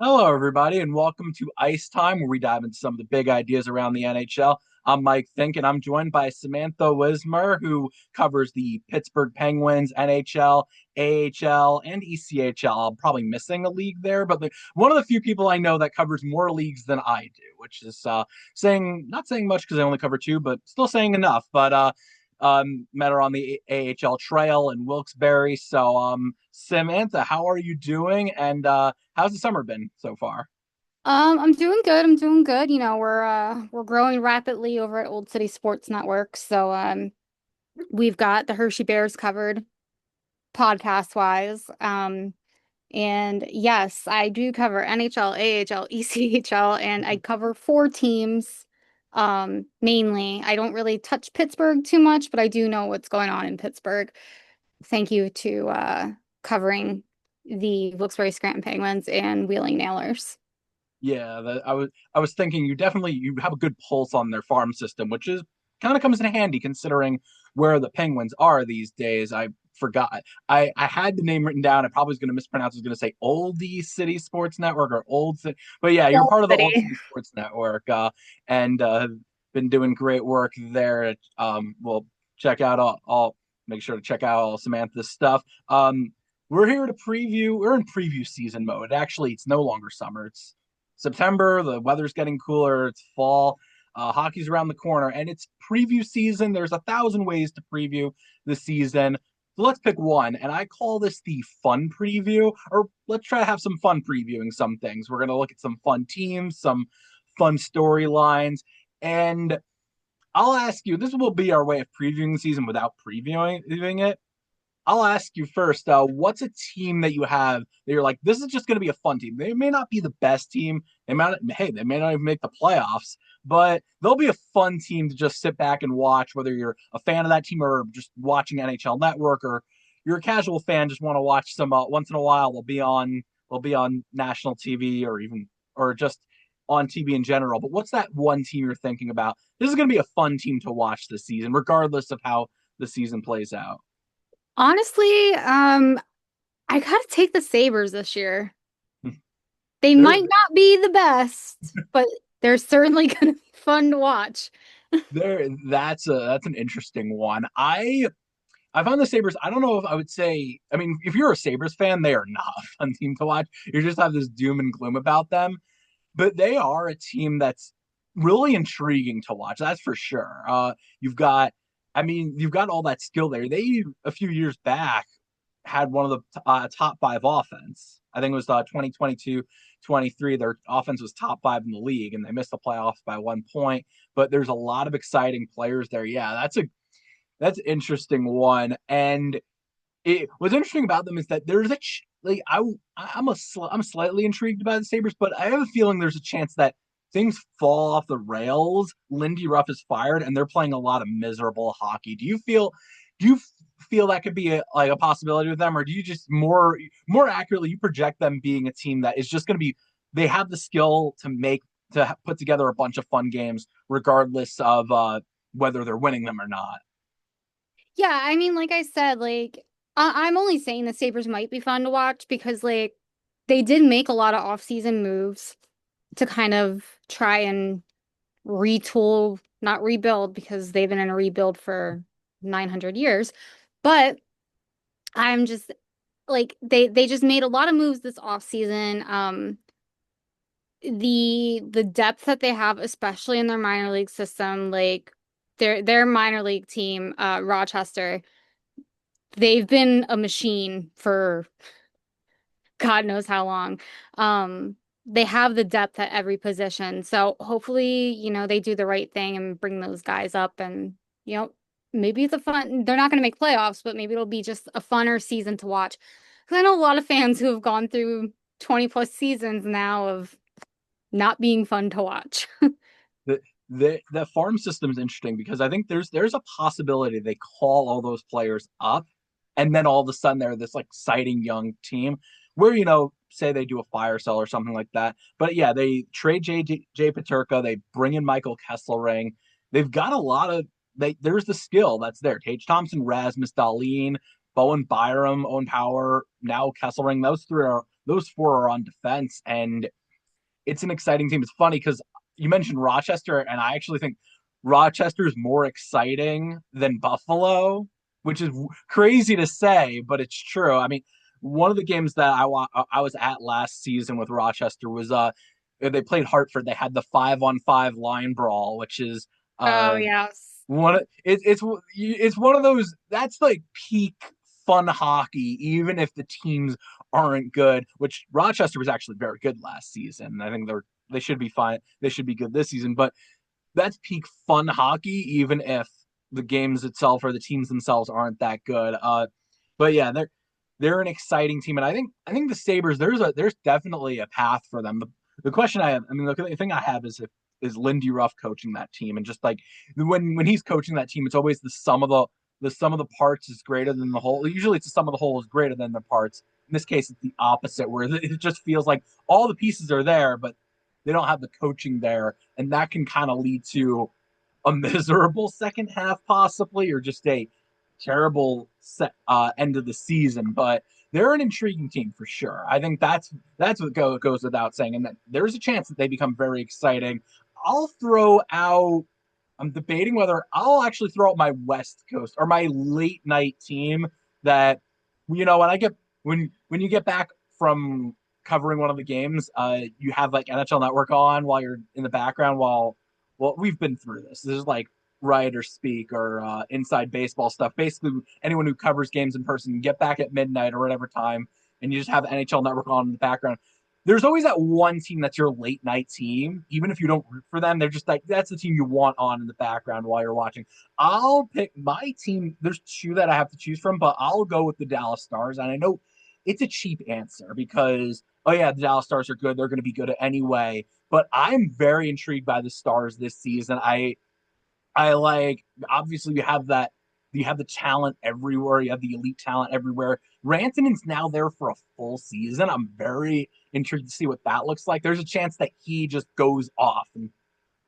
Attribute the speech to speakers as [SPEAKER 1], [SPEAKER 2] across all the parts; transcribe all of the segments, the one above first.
[SPEAKER 1] Hello, everybody, and welcome to Ice Time, where we dive into some of the big ideas around the NHL. I'm Mike Fink, and I'm joined by Samantha Wismer, who covers the Pittsburgh Penguins, NHL, AHL, and ECHL. I'm probably missing a league there, but one of the few people I know that covers more leagues than I do, which is saying not saying much because I only cover two, but still saying enough. But met her on the AHL Trail in Wilkes-Barre. So, Samantha, how are you doing? And how's the summer been so far?
[SPEAKER 2] I'm doing good. I'm doing good. We're growing rapidly over at Old City Sports Network. We've got the Hershey Bears covered podcast wise. And yes, I do cover NHL, AHL, ECHL, and I cover four teams mainly. I don't really touch Pittsburgh too much, but I do know what's going on in Pittsburgh. Thank you to covering the Wilkes-Barre Scranton Penguins and Wheeling Nailers.
[SPEAKER 1] Yeah, I was thinking you have a good pulse on their farm system, which is kind of comes in handy considering where the Penguins are these days. I forgot. I had the name written down. I probably was going to mispronounce. I was going to say Oldie City Sports Network or Old City, but yeah, you're
[SPEAKER 2] Old
[SPEAKER 1] part of the Old
[SPEAKER 2] City.
[SPEAKER 1] City Sports Network, and have been doing great work there. We'll check out I'll make sure to check out all Samantha's stuff. We're here to preview. We're in preview season mode. Actually, it's no longer summer. It's September. The weather's getting cooler. It's fall. Hockey's around the corner, and it's preview season. There's 1,000 ways to preview the season. So let's pick one, and I call this the fun preview. Or let's try to have some fun previewing some things. We're going to look at some fun teams, some fun storylines, and I'll ask you. This will be our way of previewing the season without previewing it. I'll ask you first. What's a team that you have that you're like, this is just going to be a fun team? They may not be the best team. They may not even make the playoffs, but they'll be a fun team to just sit back and watch. Whether you're a fan of that team or just watching NHL Network, or you're a casual fan, just want to watch some once in a while. They'll be on national TV or just on TV in general. But what's that one team you're thinking about? This is going to be a fun team to watch this season, regardless of how the season plays out.
[SPEAKER 2] Honestly, I gotta take the Sabres this year. They
[SPEAKER 1] They're
[SPEAKER 2] might not be the best, but they're certainly gonna be fun to watch.
[SPEAKER 1] There, that's an interesting one. I found the Sabres. I don't know if I would say. I mean, if you're a Sabres fan, they are not a fun team to watch. You just have this doom and gloom about them, but they are a team that's really intriguing to watch. That's for sure. You've got all that skill there. They a few years back had one of the top five offense. I think it was 2022-23. Their offense was top five in the league, and they missed the playoffs by 1 point. But there's a lot of exciting players there. Yeah, that's an interesting one. And what's interesting about them is that there's like I'm slightly intrigued by the Sabres, but I have a feeling there's a chance that things fall off the rails. Lindy Ruff is fired, and they're playing a lot of miserable hockey. Do you feel that could be like a possibility with them, or do you just more accurately you project them being a team that is just going to be they have the skill to put together a bunch of fun games regardless of whether they're winning them or not.
[SPEAKER 2] Yeah, I mean, like I said, I'm only saying the Sabres might be fun to watch because they did make a lot of off-season moves to kind of try and retool, not rebuild because they've been in a rebuild for 900 years. But I'm just they just made a lot of moves this offseason. The depth that they have, especially in their minor league system, like their minor league team, Rochester, they've been a machine for God knows how long. They have the depth at every position. So hopefully, they do the right thing and bring those guys up and, maybe it's a fun, they're not going to make playoffs, but maybe it'll be just a funner season to watch. Because I know a lot of fans who have gone through 20 plus seasons now of not being fun to watch.
[SPEAKER 1] the the farm system is interesting because I think there's a possibility they call all those players up, and then all of a sudden they're this like exciting young team where say they do a fire sale or something like that. But yeah, they trade Jay Paterka, they bring in Michael Kesselring. They've got a lot of there's the skill that's there. Tage Thompson, Rasmus Dahlin, Bowen Byram, Owen Power, now Kesselring. those four are on defense, and it's an exciting team. It's funny because you mentioned Rochester, and I actually think Rochester is more exciting than Buffalo, which is crazy to say, but it's true. I mean, one of the games that I was at last season with Rochester was they played Hartford. They had the 5-on-5 line brawl, which is
[SPEAKER 2] Oh,
[SPEAKER 1] uh
[SPEAKER 2] yes.
[SPEAKER 1] it's one of those that's like peak fun hockey, even if the teams aren't good. Which Rochester was actually very good last season. I think they should be fine. They should be good this season, but that's peak fun hockey, even if the games itself or the teams themselves aren't that good. But yeah, they're an exciting team, and I think the Sabres there's definitely a path for them. The question I mean, the thing I have is if is Lindy Ruff coaching that team, and just like when he's coaching that team, it's always the sum of the parts is greater than the whole. Usually, it's the sum of the whole is greater than the parts. In this case, it's the opposite, where it just feels like all the pieces are there, but they don't have the coaching there, and that can kind of lead to a miserable second half, possibly, or just a terrible end of the season. But they're an intriguing team for sure. I think that's what goes without saying, and that there's a chance that they become very exciting. I'll throw out. I'm debating whether I'll actually throw out my West Coast or my late night team that when you get back from covering one of the games, you have like NHL Network on while you're in the background while well, we've been through this. This is like writer speak or inside baseball stuff. Basically, anyone who covers games in person get back at midnight or whatever time, and you just have NHL Network on in the background. There's always that one team that's your late night team, even if you don't root for them. They're just like that's the team you want on in the background while you're watching. I'll pick my team. There's two that I have to choose from, but I'll go with the Dallas Stars. And I know it's a cheap answer because oh yeah, the Dallas Stars are good. They're going to be good anyway. But I'm very intrigued by the Stars this season. I like obviously you have the talent everywhere. You have the elite talent everywhere. Rantanen's now there for a full season. I'm very intrigued to see what that looks like. There's a chance that he just goes off and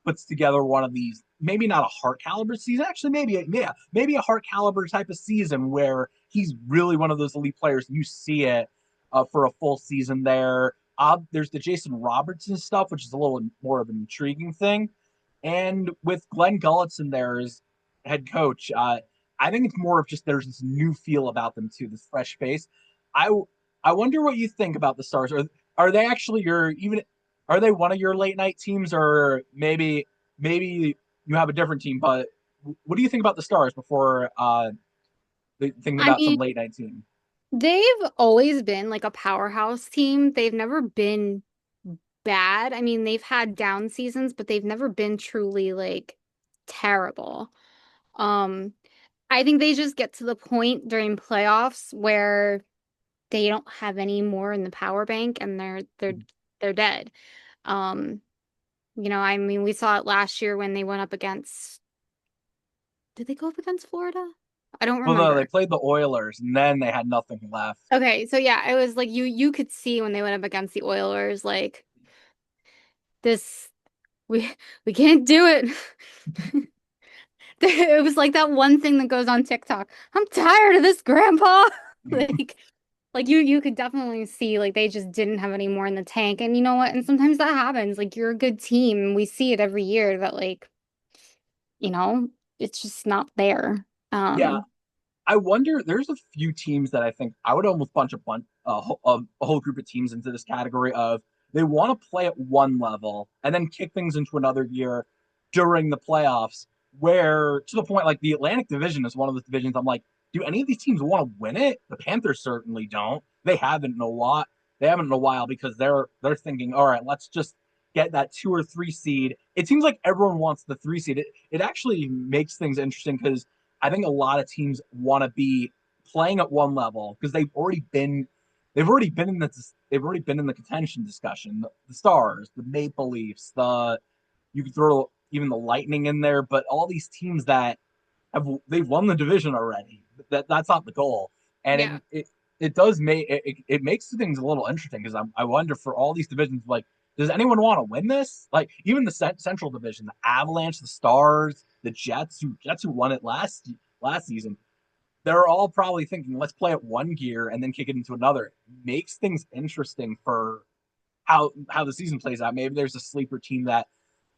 [SPEAKER 1] puts together one of these, maybe not a Hart caliber season, actually maybe a Hart caliber type of season where he's really one of those elite players. You see it for a full season there. There's the Jason Robertson stuff, which is a little more of an intriguing thing. And with Glenn Gulletson there as head coach, I think it's more of just there's this new feel about them too, this fresh face. I I wonder what you think about the Stars. Are they actually your even are they one of your late night teams, or maybe you have a different team? But what do you think about the Stars before thinking
[SPEAKER 2] I
[SPEAKER 1] about some
[SPEAKER 2] mean,
[SPEAKER 1] late night team?
[SPEAKER 2] they've always been like a powerhouse team. They've never been bad. I mean, they've had down seasons, but they've never been truly like terrible. Um, I think they just get to the point during playoffs where they don't have any more in the power bank and they're dead. Um, I mean, we saw it last year when they went up against, did they go up against Florida? I don't
[SPEAKER 1] Well, no, they
[SPEAKER 2] remember.
[SPEAKER 1] played the Oilers, and then they had nothing left.
[SPEAKER 2] Okay, so yeah, it was like you could see when they went up against the Oilers, like this we we can't do it. It was like that one thing that goes on TikTok. I'm tired of this, Grandpa. Like you could definitely see like they just didn't have any more in the tank. And you know what? And sometimes that happens. Like you're a good team, and we see it every year that like, you know, it's just not there.
[SPEAKER 1] Yeah,
[SPEAKER 2] Um,
[SPEAKER 1] I wonder. There's a few teams that I think I would almost bunch a whole group of teams into this category of they want to play at one level and then kick things into another gear during the playoffs. Where to the point, like the Atlantic Division is one of the divisions. I'm like, do any of these teams want to win it? The Panthers certainly don't. They haven't in a lot. They haven't in a while because they're thinking, all right, let's just get that 2 or 3 seed. It seems like everyone wants the 3 seed. It actually makes things interesting because I think a lot of teams want to be playing at one level because they've already been in the contention discussion. The Stars, the Maple Leafs, the you could throw even the Lightning in there, but all these teams that they've won the division already. That's not the goal, and
[SPEAKER 2] yeah.
[SPEAKER 1] it does make it makes things a little interesting because I wonder for all these divisions like does anyone want to win this? Like even the Central Division, the Avalanche, the Stars, the Jets who won it last season. they're all probably thinking, let's play it one gear and then kick it into another. It makes things interesting for how the season plays out. Maybe there's a sleeper team that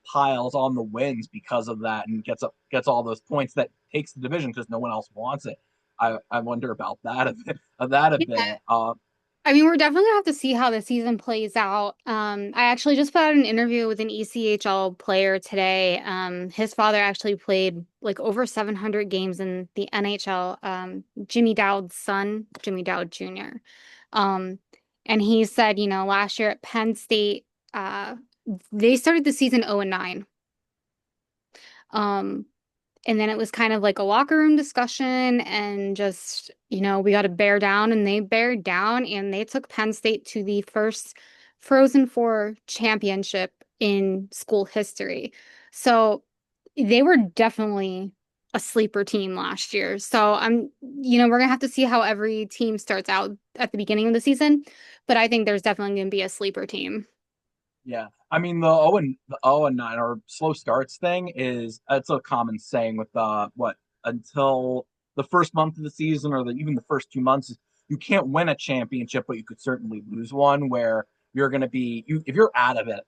[SPEAKER 1] piles on the wins because of that and gets all those points that takes the division because no one else wants it. I wonder about that a bit. That a bit.
[SPEAKER 2] I mean, we're definitely gonna have to see how the season plays out. I actually just put out an interview with an ECHL player today. His father actually played like over 700 games in the NHL. Jimmy Dowd's son, Jimmy Dowd Jr. Um, and he said, last year at Penn State, they started the season 0 and 9. Um, and then it was kind of like a locker room discussion and just, we got to bear down and they bared down and they took Penn State to the first Frozen Four championship in school history. So they were definitely a sleeper team last year. So we're gonna have to see how every team starts out at the beginning of the season, but I think there's definitely gonna be a sleeper team.
[SPEAKER 1] Yeah. I mean the 0 and 9 or slow starts thing is it's a common saying with what until the first month of the season or even the first 2 months, you can't win a championship, but you could certainly lose one where you're gonna be you if you're out of it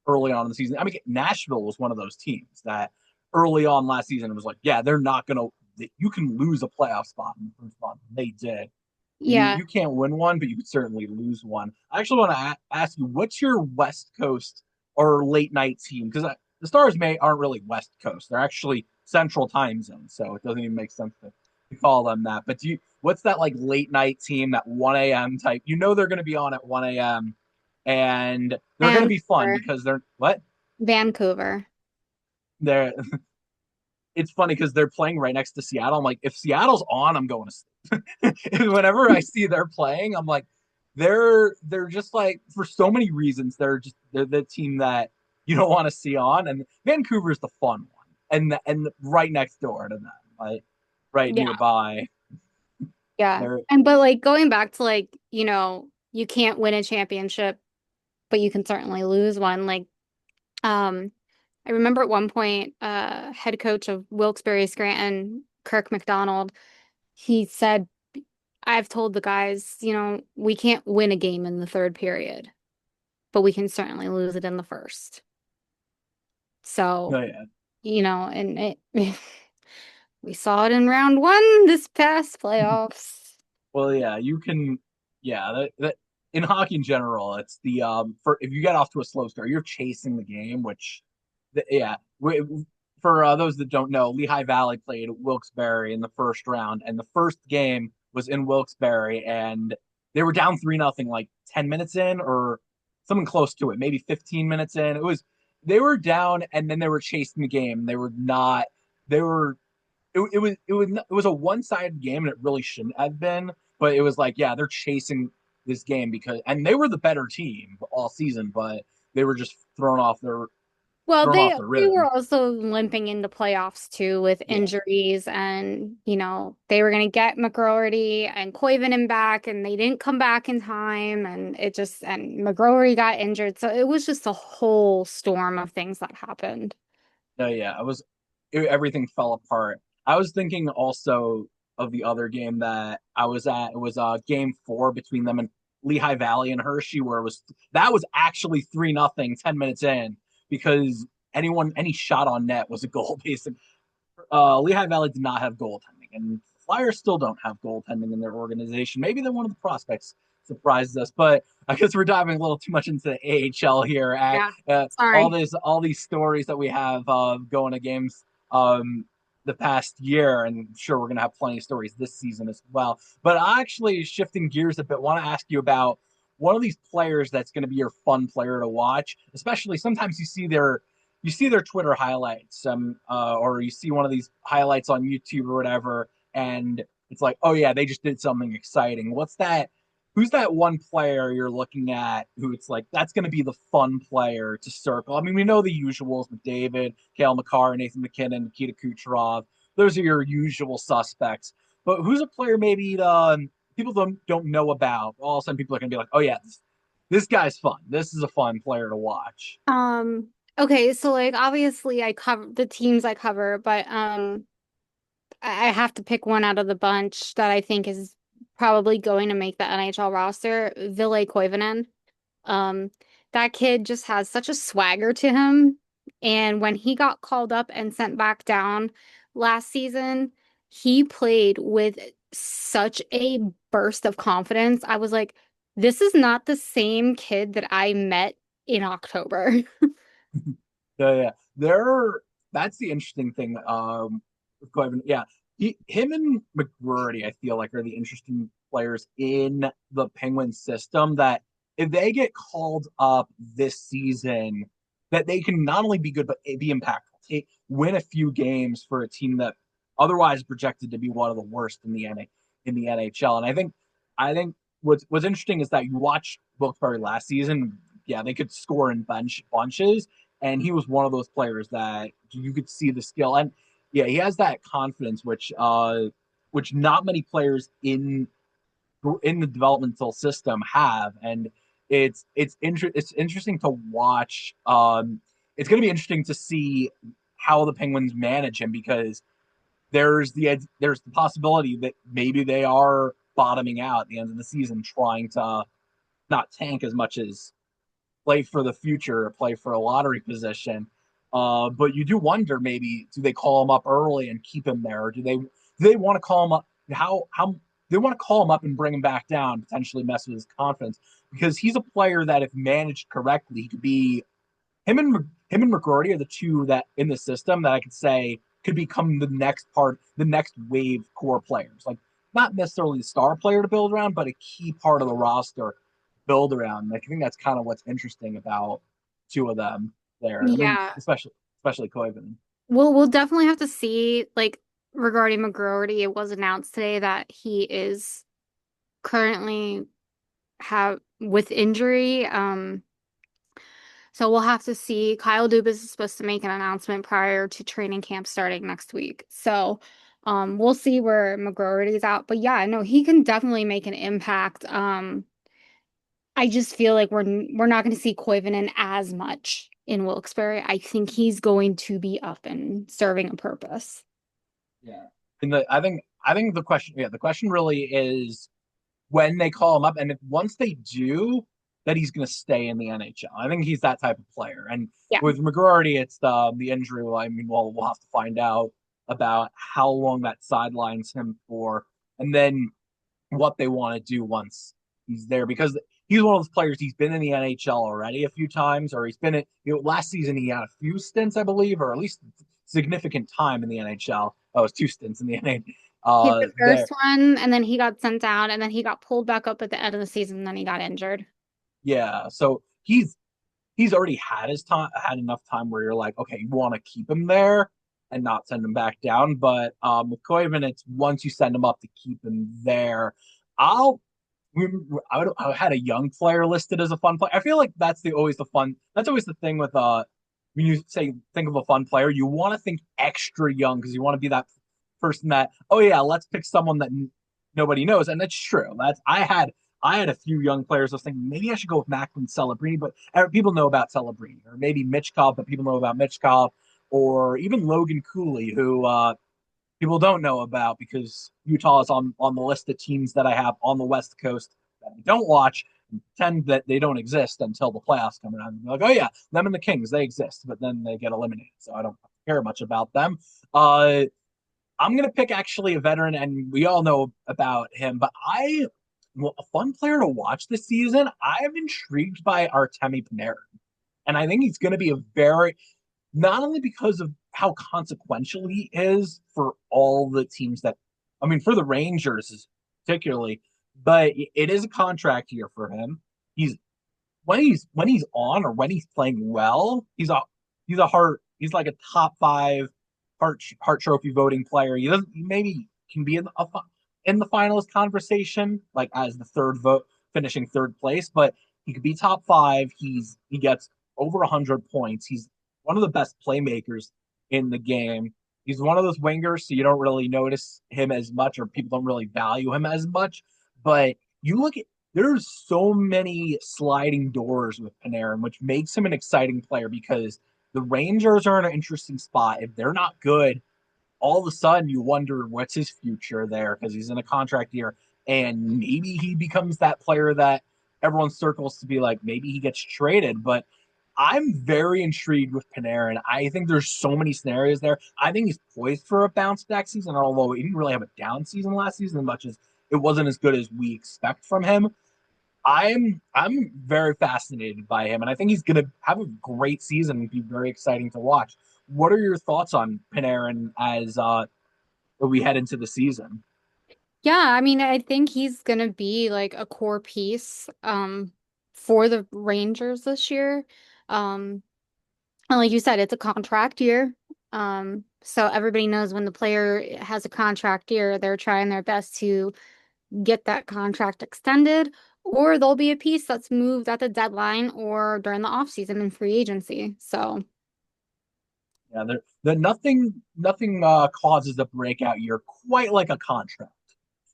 [SPEAKER 1] early on in the season. I mean, Nashville was one of those teams that early on last season it was like, yeah, they're not gonna you can lose a playoff spot in the first month. They did.
[SPEAKER 2] Yeah.
[SPEAKER 1] You can't win one, but you could certainly lose one. I actually want to ask you, what's your West Coast or late night team? Because the Stars may aren't really West Coast; they're actually Central Time Zone, so it doesn't even make sense to call them that. But what's that like late night team, that 1 a.m. type? You know they're going to be on at 1 a.m. and they're going to be fun
[SPEAKER 2] Vancouver.
[SPEAKER 1] because they're what
[SPEAKER 2] Vancouver.
[SPEAKER 1] they're. It's funny because they're playing right next to Seattle. I'm like, if Seattle's on, I'm going to sleep. Whenever I see they're playing, I'm like, they're just like for so many reasons, they're the team that you don't want to see on. And Vancouver's the fun one, and right next door to them, like right
[SPEAKER 2] Yeah.
[SPEAKER 1] nearby.
[SPEAKER 2] Yeah.
[SPEAKER 1] They're
[SPEAKER 2] But like going back to like, you can't win a championship, but you can certainly lose one. Like, I remember at one point, head coach of Wilkes-Barre Scranton, Kirk McDonald, he said, I've told the guys, we can't win a game in the third period, but we can certainly lose it in the first. So,
[SPEAKER 1] oh yeah.
[SPEAKER 2] and we saw it in round one this past playoffs.
[SPEAKER 1] Well, yeah, you can. Yeah, in hockey in general, it's the for if you get off to a slow start, you're chasing the game, which yeah. For those that don't know, Lehigh Valley played Wilkes-Barre in the first round, and the first game was in Wilkes-Barre, and they were down 3-0 like 10 minutes in, or something close to it, maybe 15 minutes in. It was they were down, and then they were chasing the game. They were not. They were. It was a one-sided game, and it really shouldn't have been. But it was like, yeah, they're chasing this game because, and they were the better team all season, but they were just
[SPEAKER 2] Well,
[SPEAKER 1] thrown
[SPEAKER 2] they
[SPEAKER 1] off the
[SPEAKER 2] they were
[SPEAKER 1] rhythm.
[SPEAKER 2] also limping into playoffs too with
[SPEAKER 1] Yeah.
[SPEAKER 2] injuries and they were gonna get McGroarty and Koivunen back and they didn't come back in time and McGroarty got injured. So it was just a whole storm of things that happened.
[SPEAKER 1] No, yeah, everything fell apart. I was thinking also of the other game that I was at. It was game four between them and Lehigh Valley and Hershey, where it was that was actually 3-0, 10 minutes in, because any shot on net was a goal. Basically, Lehigh Valley did not have goaltending, and Flyers still don't have goaltending in their organization. Maybe they're one of the prospects surprises us, but I guess we're diving a little too much into the AHL here.
[SPEAKER 2] Yeah.
[SPEAKER 1] All
[SPEAKER 2] Sorry.
[SPEAKER 1] these stories that we have going to games the past year, and sure we're gonna have plenty of stories this season as well. But I actually shifting gears a bit, want to ask you about one of these players that's going to be your fun player to watch. Especially sometimes you see their Twitter highlights, or you see one of these highlights on YouTube or whatever, and it's like, oh yeah, they just did something exciting. What's that? Who's that one player you're looking at who it's like that's going to be the fun player to circle? I mean, we know the usuals: McDavid, Kale McCarr, Nathan McKinnon, Nikita Kucherov. Those are your usual suspects. But who's a player maybe people don't know about? All of a sudden, people are going to be like, oh yeah, this guy's fun. This is a fun player to watch.
[SPEAKER 2] Okay, so like obviously I cover the teams I cover, but I have to pick one out of the bunch that I think is probably going to make the NHL roster, Ville Koivunen. Um, that kid just has such a swagger to him. And when he got called up and sent back down last season, he played with such a burst of confidence. I was like, this is not the same kid that I met in October.
[SPEAKER 1] Yeah, yeah. There, that's the interesting thing. With Coivinon. Yeah, him and McGroarty, I feel like, are the interesting players in the Penguin system. That if they get called up this season, that they can not only be good but be impactful. Win a few games for a team that otherwise projected to be one of the worst in the NHL. And I think what's interesting is that you watch Wilkes-Barre last season. Yeah, they could score in bunches, and he was one of those players that you could see the skill. And yeah, he has that confidence which not many players in the developmental system have. And it's interesting to watch. It's going to be interesting to see how the Penguins manage him, because there's the possibility that maybe they are bottoming out at the end of the season, trying to not tank as much as play for the future, play for a lottery position. But you do wonder, maybe do they call him up early and keep him there, or do they want to call him up? How they want to call him up and bring him back down, potentially mess with his confidence, because he's a player that, if managed correctly, he could be him and McGroarty are the two that in the system that I could say could become the next wave core players. Like, not necessarily the star player to build around, but a key part of the roster build around. Like, I think that's kind of what's interesting about two of them there. I mean,
[SPEAKER 2] Yeah.
[SPEAKER 1] especially Koivu.
[SPEAKER 2] We'll definitely have to see, like, regarding McGroarty, it was announced today that he is currently have with injury. So we'll have to see. Kyle Dubas is supposed to make an announcement prior to training camp starting next week. So we'll see where McGroarty's out. But yeah, no, he can definitely make an impact. I just feel like we're not going to see Koivunen as much in Wilkes-Barre. I think he's going to be up and serving a purpose.
[SPEAKER 1] Yeah. And I think the question really is when they call him up, and if once they do, that he's going to stay in the NHL. I think he's that type of player. And
[SPEAKER 2] Yeah.
[SPEAKER 1] with McGroarty, it's the injury. Well, I mean, we'll have to find out about how long that sidelines him for, and then what they want to do once he's there, because he's one of those players. He's been in the NHL already a few times, or he's been in. Last season he had a few stints, I believe, or at least significant time in the NHL. Oh, it was two stints in the NHL.
[SPEAKER 2] He had the
[SPEAKER 1] There,
[SPEAKER 2] first one, and then he got sent out, and then he got pulled back up at the end of the season, and then he got injured.
[SPEAKER 1] yeah. So he's already had enough time where you're like, okay, you want to keep him there and not send him back down. But with Koivu, it's once you send him up to keep him there. I'll I had a young player listed as a fun player. I feel like always the fun. That's always the thing with when you say think of a fun player, you want to think extra young, because you want to be that person that, oh yeah, let's pick someone that nobody knows. And that's true. I had a few young players. I was thinking maybe I should go with Macklin Celebrini, but people know about Celebrini, or maybe Mitch Cobb, but people know about Mitch Cobb, or even Logan Cooley, who people don't know about, because Utah is on the list of teams that I have on the West Coast that I don't watch, and pretend that they don't exist until the playoffs come around. Like, oh yeah, them and the Kings, they exist, but then they get eliminated, so I don't care much about them. I'm gonna pick actually a veteran, and we all know about him, but a fun player to watch this season. I'm intrigued by Artemi Panarin, and I think he's going to be a very, not only because of how consequential he is for all the teams that, I mean, for the Rangers particularly, but it is a contract year for him. He's when he's on, or when he's playing well, he's like a top five Hart Trophy voting player. He maybe can be in the finalist conversation, like as the third vote, finishing third place, but he could be top five. He gets over 100 points. He's one of the best playmakers in the game. He's one of those wingers, so you don't really notice him as much, or people don't really value him as much. But you look at there's so many sliding doors with Panarin, which makes him an exciting player, because the Rangers are in an interesting spot. If they're not good, all of a sudden you wonder what's his future there because he's in a contract year, and maybe he becomes that player that everyone circles to be like, maybe he gets traded. But I'm very intrigued with Panarin. I think there's so many scenarios there. I think he's poised for a bounce back season, although he didn't really have a down season last season as much as it wasn't as good as we expect from him. I'm very fascinated by him, and I think he's going to have a great season and be very exciting to watch. What are your thoughts on Panarin as we head into the season?
[SPEAKER 2] Yeah, I mean, I think he's gonna be like a core piece for the Rangers this year. Um and like you said, it's a contract year. So everybody knows when the player has a contract year, they're trying their best to get that contract extended, or there'll be a piece that's moved at the deadline or during the offseason in free agency. So,
[SPEAKER 1] Yeah, nothing causes a breakout year quite like a contract.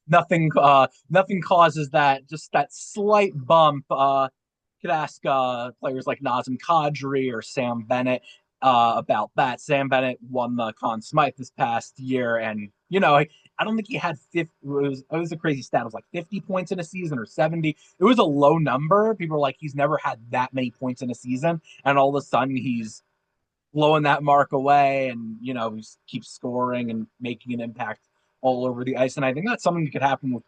[SPEAKER 1] Nothing causes that just that slight bump. Could ask players like Nazem Kadri or Sam Bennett about that. Sam Bennett won the Conn Smythe this past year, and I don't think he had 50. It was a crazy stat. It was like 50 points in a season or 70. It was a low number. People are like, he's never had that many points in a season, and all of a sudden he's blowing that mark away, and he keeps scoring and making an impact all over the ice. And I think that's something that could happen with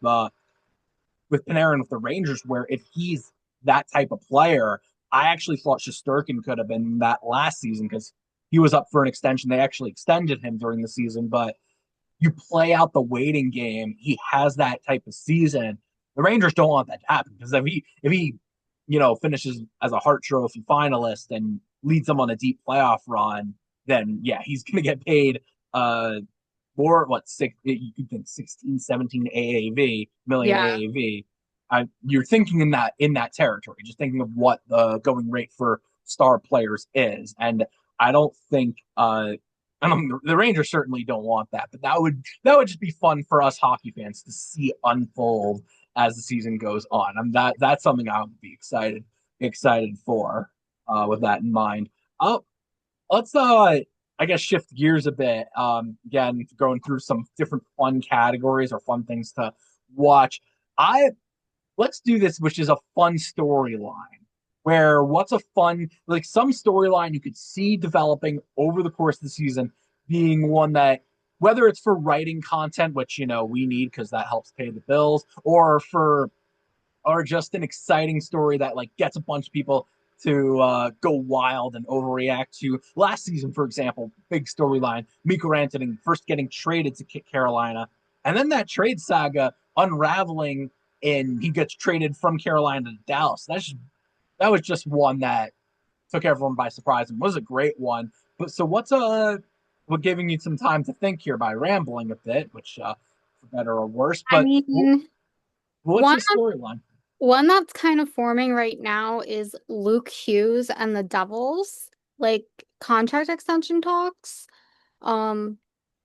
[SPEAKER 1] Panarin with the Rangers, where if he's that type of player, I actually thought Shesterkin could have been that last season because he was up for an extension. They actually extended him during the season, but you play out the waiting game. He has that type of season. The Rangers don't want that to happen because if he finishes as a Hart Trophy finalist and leads them on a deep playoff run, then yeah, he's going to get paid more, what, six, you could think 16, 17 AAV, million
[SPEAKER 2] yeah.
[SPEAKER 1] AAV. You're thinking in that territory, just thinking of what the going rate for star players is. And I don't think the Rangers certainly don't want that, but that would just be fun for us hockey fans to see unfold as the season goes on. That's something I would be excited for with that in mind. Let's I guess shift gears a bit. Again, going through some different fun categories or fun things to watch. I Let's do this, which is a fun storyline. Where what's a fun, like some storyline you could see developing over the course of the season being one that, whether it's for writing content, which we need because that helps pay the bills, or just an exciting story that like gets a bunch of people to go wild and overreact to. Last season, for example, big storyline: Mikko Rantanen first getting traded to Carolina, and then that trade saga unraveling, and he gets traded from Carolina to Dallas. That was just one that took everyone by surprise and was a great one. But so we're giving you some time to think here by rambling a bit, which for better or worse.
[SPEAKER 2] I
[SPEAKER 1] But
[SPEAKER 2] mean,
[SPEAKER 1] what's
[SPEAKER 2] one
[SPEAKER 1] a storyline?
[SPEAKER 2] one that's kind of forming right now is Luke Hughes and the Devils, like contract extension talks. Um,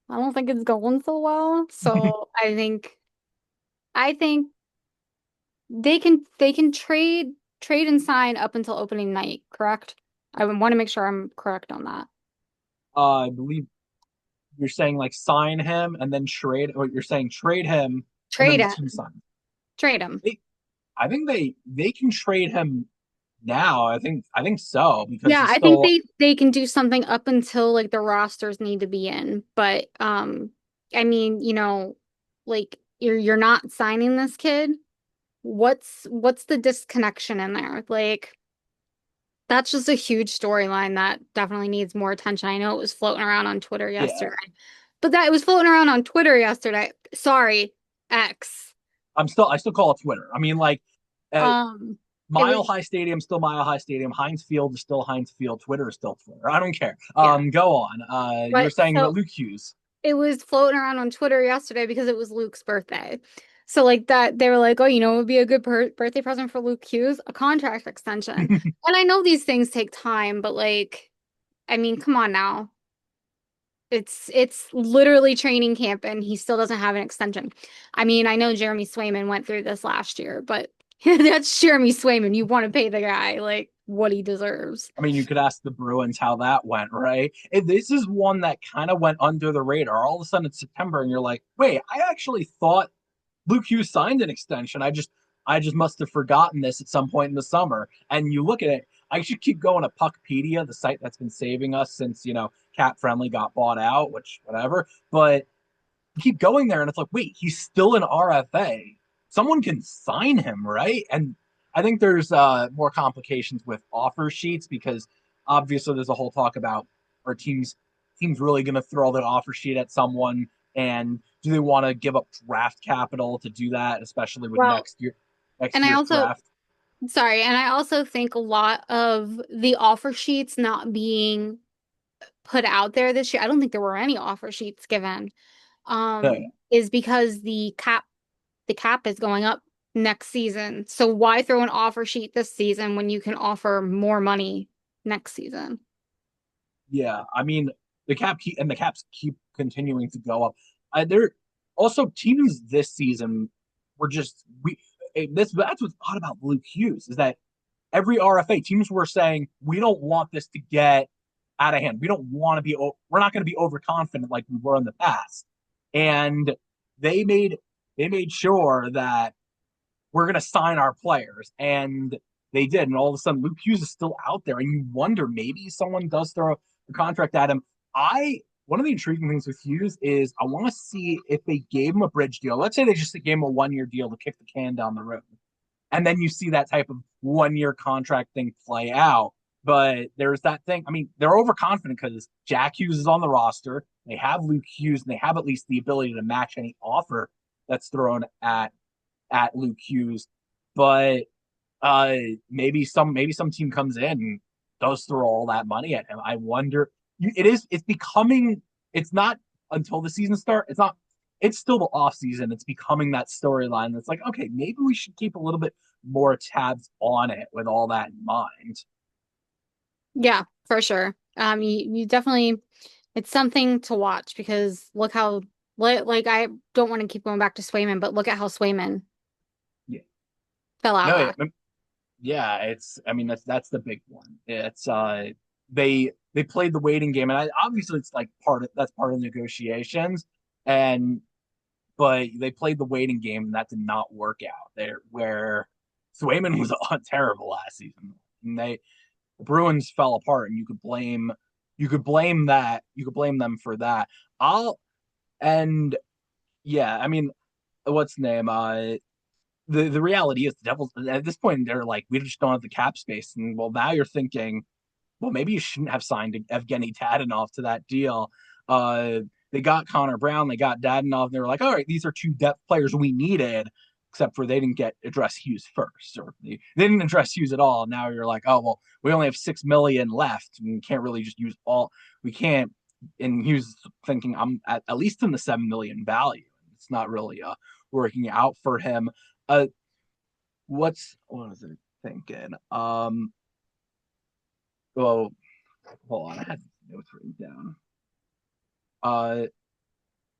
[SPEAKER 2] I don't think it's going so well. So I think they can trade and sign up until opening night, correct? I want to make sure I'm correct on that.
[SPEAKER 1] I believe you're saying like sign him and then trade, or you're saying trade him and then
[SPEAKER 2] Trade
[SPEAKER 1] the
[SPEAKER 2] him.
[SPEAKER 1] team sign.
[SPEAKER 2] Trade him.
[SPEAKER 1] I think they can trade him now. I think so because
[SPEAKER 2] Yeah,
[SPEAKER 1] he's
[SPEAKER 2] I think
[SPEAKER 1] still.
[SPEAKER 2] they can do something up until like the rosters need to be in. But I mean, like you're not signing this kid. What's the disconnection in there? Like that's just a huge storyline that definitely needs more attention. I know it was floating around on Twitter
[SPEAKER 1] Yeah.
[SPEAKER 2] yesterday. But that it was floating around on Twitter yesterday. Sorry, X.
[SPEAKER 1] I still call it Twitter. I mean, like, uh,
[SPEAKER 2] Um it was
[SPEAKER 1] Mile High Stadium still Mile High Stadium. Heinz Field is still Heinz Field. Twitter is still Twitter. I don't care.
[SPEAKER 2] yeah.
[SPEAKER 1] Go on. You were
[SPEAKER 2] But
[SPEAKER 1] saying about
[SPEAKER 2] so
[SPEAKER 1] Luke Hughes.
[SPEAKER 2] it was floating around on Twitter yesterday because it was Luke's birthday. So like that they were like, "Oh, it would be a good birthday present for Luke Hughes, a contract extension." And I know these things take time, but like I mean, come on now. It's literally training camp and he still doesn't have an extension. I mean, I know Jeremy Swayman went through this last year, but that's Jeremy Swayman. You want to pay the guy. Like what he deserves.
[SPEAKER 1] I mean, you could ask the Bruins how that went, right? And this is one that kind of went under the radar. All of a sudden it's September and you're like, wait, I actually thought Luke Hughes signed an extension. I just must have forgotten this at some point in the summer. And you look at it, I should keep going to Puckpedia, the site that's been saving us since, Cap Friendly got bought out, which whatever. But keep going there, and it's like, wait, he's still an RFA. Someone can sign him, right? And I think there's more complications with offer sheets because obviously there's a whole talk about are teams really going to throw the offer sheet at someone, and do they want to give up draft capital to do that, especially with
[SPEAKER 2] Well,
[SPEAKER 1] next
[SPEAKER 2] and I
[SPEAKER 1] year's
[SPEAKER 2] also,
[SPEAKER 1] draft?
[SPEAKER 2] sorry, and I also think a lot of the offer sheets not being put out there this year, I don't think there were any offer sheets given,
[SPEAKER 1] Yeah,
[SPEAKER 2] is because the cap is going up next season. So why throw an offer sheet this season when you can offer more money next season?
[SPEAKER 1] yeah. I mean, the caps keep continuing to go up. There also teams this season were just we. This that's what's odd about Luke Hughes is that every RFA teams were saying we don't want this to get out of hand. We don't want to be. We're not going to be overconfident like we were in the past, and they made they made sure that we're going to sign our players, and they did. And all of a sudden, Luke Hughes is still out there, and you wonder maybe someone does throw a contract at him. I One of the intriguing things with Hughes is I want to see if they gave him a bridge deal. Let's say they just gave him a 1 year deal to kick the can down the road, and then you see that type of 1 year contract thing play out. But there's that thing. I mean, they're overconfident because Jack Hughes is on the roster. They have Luke Hughes, and they have at least the ability to match any offer that's thrown at Luke Hughes. But uh, maybe some team comes in and does throw all that money at him. I wonder. It's becoming. It's not until the season start. It's not. It's still the off season. It's becoming that storyline that's like, okay, maybe we should keep a little bit more tabs on it with all that in mind.
[SPEAKER 2] Yeah, for sure. You definitely, it's something to watch because look how, like, I don't want to keep going back to Swayman, but look at how Swayman
[SPEAKER 1] Yeah.
[SPEAKER 2] fell out
[SPEAKER 1] No. Yeah.
[SPEAKER 2] last.
[SPEAKER 1] Yeah. It's. I mean, that's the big one. It's. They played the waiting game, and obviously it's like that's part of negotiations, and but they played the waiting game, and that did not work out there. Where Swayman was terrible last season, and the Bruins fell apart, and you could blame them for that. I'll and yeah, I mean, what's the name? The reality is the Devils at this point they're like we just don't have the cap space, and well now you're thinking well, maybe you shouldn't have signed Evgeny Dadonov to that deal. Uh, they got Connor Brown, they got Dadonov, and they were like, all right, these are two depth players we needed, except for they didn't get address Hughes first, or they didn't address Hughes at all. Now you're like, oh well, we only have 6 million left, and we can't really just use all. We can't. And Hughes thinking I'm at least in the 7 million value. It's not really working out for him. Uh, what was it thinking? Well, hold on, I had notes written down. Uh,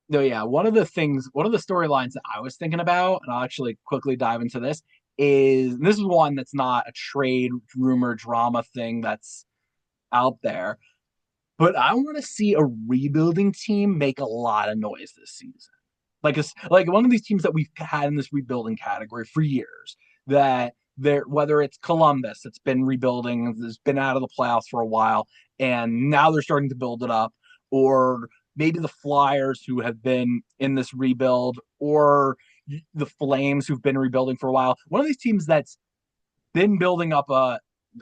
[SPEAKER 1] no, yeah, one of the storylines that I was thinking about, and I'll actually quickly dive into this is one that's not a trade rumor drama thing that's out there, but I want to see a rebuilding team make a lot of noise this season. Like one of these teams that we've had in this rebuilding category for years that they're whether it's Columbus that's been rebuilding, has been out of the playoffs for a while, and now they're starting to build it up, or maybe the Flyers who have been in this rebuild, or the Flames who've been rebuilding for a while. One of these teams that's been building up a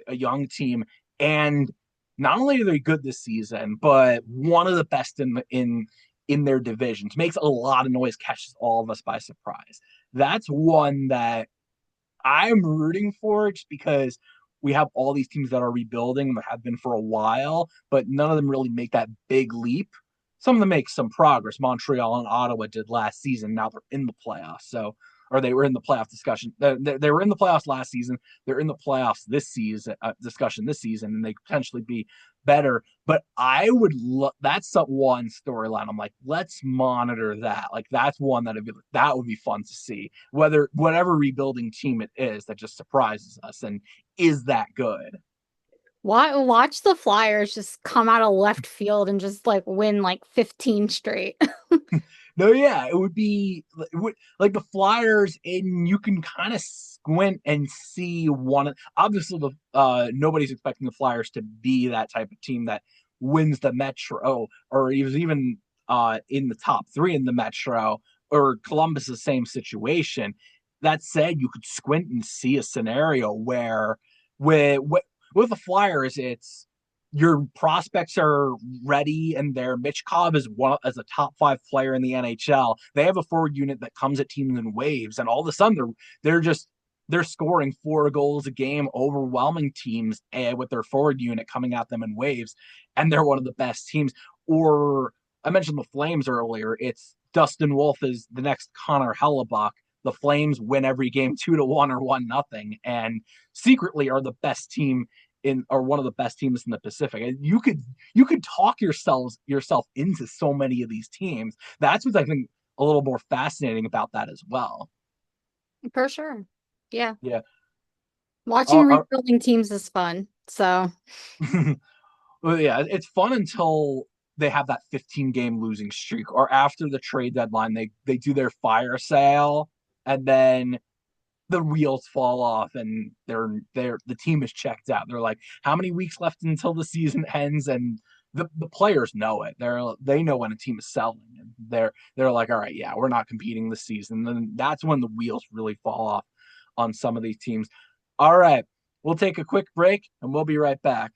[SPEAKER 1] young team, and not only are they good this season, but one of the best in their divisions, makes a lot of noise, catches all of us by surprise. That's one that I'm rooting for just because we have all these teams that are rebuilding that have been for a while, but none of them really make that big leap. Some of them make some progress. Montreal and Ottawa did last season. Now they're in the playoffs. Or they were in the playoff discussion. They were in the playoffs last season. They're in the playoffs this season, discussion this season, and they could potentially be better. But I would that's one storyline. I'm like, let's monitor that. Like that's one that would be fun to see. Whatever rebuilding team it is that just surprises us and is that good.
[SPEAKER 2] Watch the Flyers just come out of left field and just like win like 15 straight.
[SPEAKER 1] No, yeah, it would be like the Flyers, and you can kind of squint and see one. Obviously, the nobody's expecting the Flyers to be that type of team that wins the Metro, or even in the top three in the Metro, or Columbus, the same situation. That said, you could squint and see a scenario where with the Flyers, it's your prospects are ready and there. Mitch Cobb is one as a top five player in the NHL. They have a forward unit that comes at teams in waves, and all of a sudden they're scoring 4 goals a game, overwhelming teams with their forward unit coming at them in waves, and they're one of the best teams. Or I mentioned the Flames earlier. It's Dustin Wolf is the next Connor Hellebuck. The Flames win every game 2-1 or 1-0, and secretly are the best team in or one of the best teams in the Pacific. And you could talk yourself into so many of these teams. That's what I think a little more fascinating about that as well.
[SPEAKER 2] For sure. Yeah.
[SPEAKER 1] Yeah.
[SPEAKER 2] Watching
[SPEAKER 1] Uh,
[SPEAKER 2] rebuilding teams is fun. So,
[SPEAKER 1] well, yeah, it's fun until they have that 15 game losing streak, or after the trade deadline, they do their fire sale, and then the wheels fall off and the team is checked out. They're like, how many weeks left until the season ends? And the players know it. They know when a team is selling, and they're like, all right, yeah, we're not competing this season. And then that's when the wheels really fall off on some of these teams. All right, we'll take a quick break and we'll be right back.